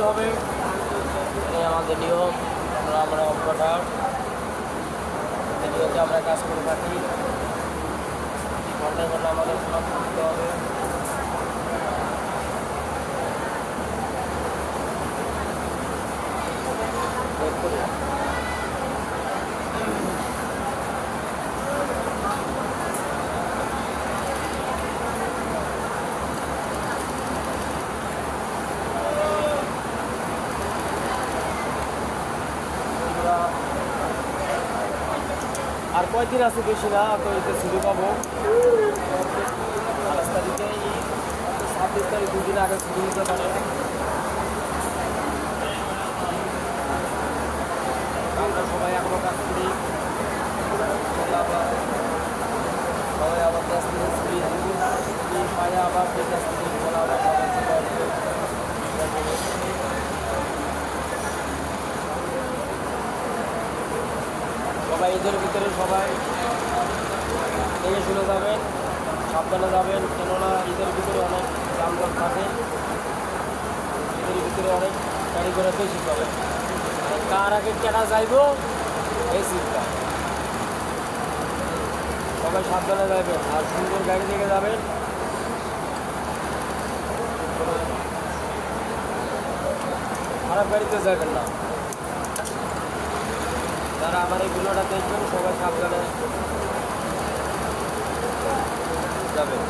হবে, এই আমাদের নিয়ম। আমরা অপারেটর, এটি আমরা কাজ করে থাকি। ঘন্টায় ঘন্টা আমাদের সব করতে হবে। আর কয়দিন আছে, বেশি না, তো এতে ছুটি পাবো। 28 তারিখে, 26 তারিখ, 2 দিন আগে ছুটি দিতে পারে। আমরা সবাই এখনো কাজ করি, সবাই আবার কাজ থেকে ছুটি পায়ে আবার কাজ থেকে বলা আবার সবাই ঈদের ভিতরে সবাই দেখে শুনে যাবেন, সাবধানে যাবেন, কেননা ঈদের ভিতরে অনেক যানজট থাকে। ঈদের ভিতরে অনেক গাড়ি ঘোড়া বেশি চলে। কার আগে কেনা যাইব এই চিন্তা। সবাই সাবধানে যাবেন আর সুন্দর গাড়ি থেকে যাবেন। খারাপ গাড়িতে যাবেন না। যারা আমার এই ভিডিওটা দেখবেন সবাই সাবধানে যাবেন।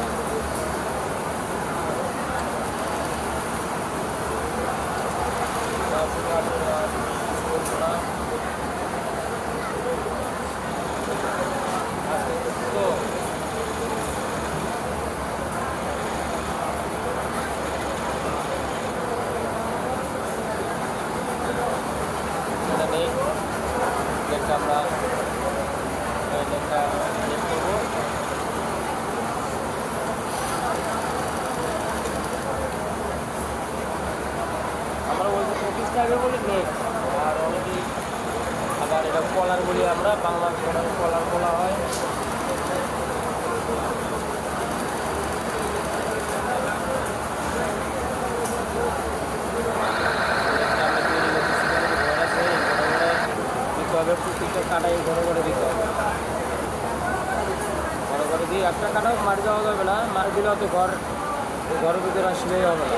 আমরা বলছি 25 টাকা বলি নেট। আর অনেকেই আবার এটা কলার বলি, আমরা বাংলার কলার বলা হয়। প্রত্যেকটা কাটাই ঘরে ঘরে দিতে হবে। ঘরে ঘরে দিয়ে একটা কাটাও মারি দেওয়া যাবে না, মারি দিলে হয়তো ঘরের ভিতরে আসলেই হবে না।